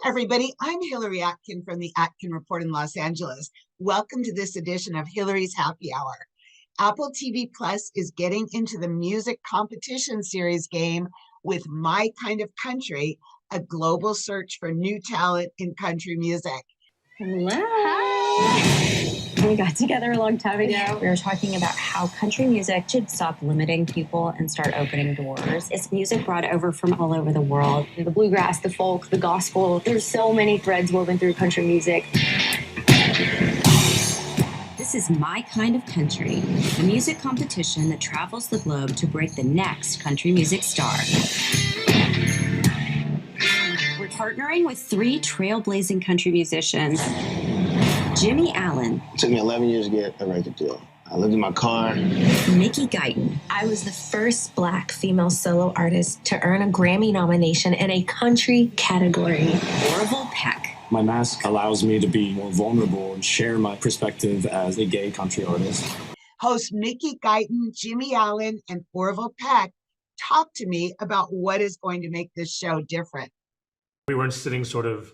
Everybody, I'm Hillary Atkin from the Atkin Report in Los Angeles. Welcome to this edition of Hillary's Happy Hour. Apple TV Plus is getting into the music competition series game with My Kind of Country, a global search for new talent in country music. Hello. Hi. We got together a long time ago. We were talking about how country music should stop limiting people and start opening doors. It's music brought over from all over the world. The bluegrass, the folk, the gospel. There's so many threads woven through country music. This is My Kind of Country, a music competition that travels the globe to break the next country music star. We're partnering with 3 trailblazing country musicians. Jimmy Allen. It took me 11 years to get a record deal. I lived in my car. Mickey Guyton. I was the first Black female solo artist to earn a Grammy nomination in a country category. Orville Peck. My mask allows me to be more vulnerable and share my perspective as a gay country artist. Hosts Mickey Guyton, Jimmy Allen, and Orville Peck talk to me about what is going to make this show different. We weren't sitting sort of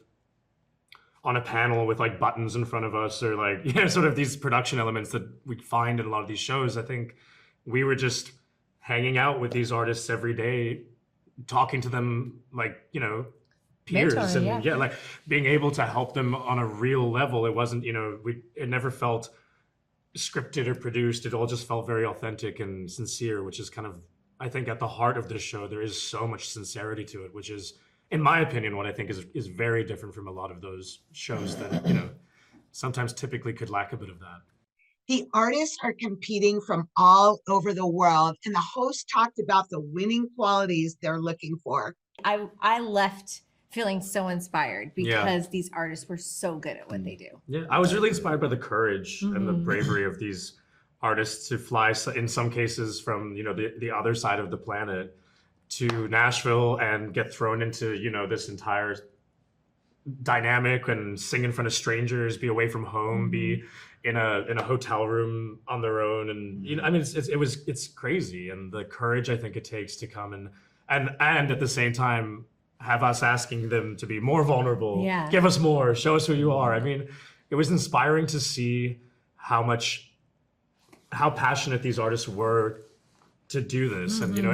on a panel with like buttons in front of us or like, you know, sort of these production elements that we find in a lot of these shows. I think we were just hanging out with these artists every day, talking to them like, you know, peers. Mentoring, and yeah, like being able to help them on a real level. It wasn't, you know, it never felt scripted or produced. It all just felt very authentic and sincere, which is kind of, I think at the heart of this show, there is so much sincerity to it, which is, in my opinion, what I think is very different from a lot of those shows that, you know, sometimes typically could lack a bit of that. The artists are competing from all over the world, and the host talked about the winning qualities they're looking for. I left feeling so inspired because these artists were so good at what they do. Yeah, I was really inspired by the courage and the bravery of these artists to fly, in some cases, from, you know, the other side of the planet to Nashville and get thrown into, you know, this entire dynamic and sing in front of strangers, be away from home, be in a hotel room on their own. And, you know, I mean, it's crazy. And the courage I think it takes to come and at the same time have us asking them to be more vulnerable, give us more, show us who you are. I mean, it was inspiring to see how passionate these artists were to do this. And, you know,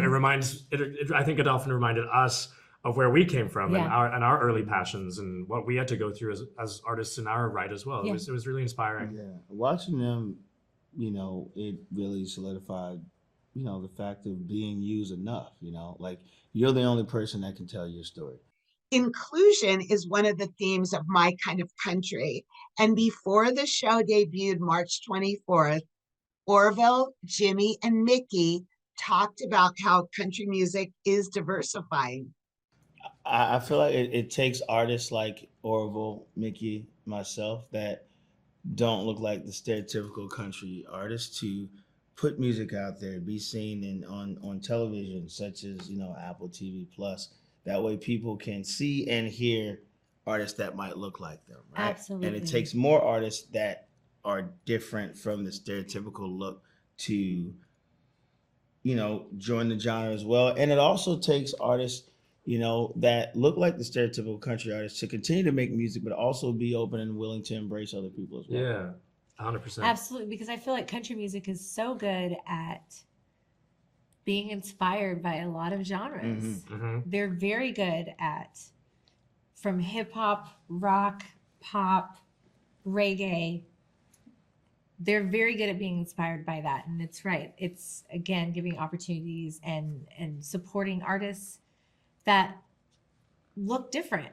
I think it often reminded us of where we came from and our early passions and what we had to go through as artists in our right as well. It was really inspiring. Yeah, watching them, you know, it really solidified, you know, the fact of being used enough, you know, like you're the only person that can tell your story. Inclusion is one of the themes of My Kind of Country. And before the show debuted March 24th, Orville, Jimmy, and Mickey talked about how country music is diversifying. I feel like it takes artists like Orville, Mickey, myself that don't look like the stereotypical country artists to put music out there, be seen on television, such as, you know, Apple TV Plus. That way people can see and hear artists that might look like them, right? Absolutely. And it takes more artists that are different from the stereotypical look to, you know, join the genre as well. And it also takes artists, you know, that look like the stereotypical country artists to continue to make music, but also be open and willing to embrace other people as well. Yeah, 100%. Absolutely, because I feel like country music is so good at being inspired by a lot of genres. They're very good at, from hip hop, rock, pop, reggae, they're very good at being inspired by that. And it's right. It's, again, giving opportunities and supporting artists that look different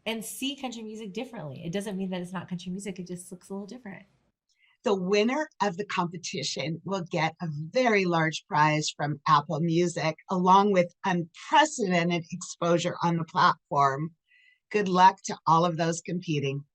and see country music differently. It doesn't mean that it's not country music. It just looks a little different. The winner of the competition will get a very large prize from Apple Music, along with unprecedented exposure on the platform. Good luck to all of those competing.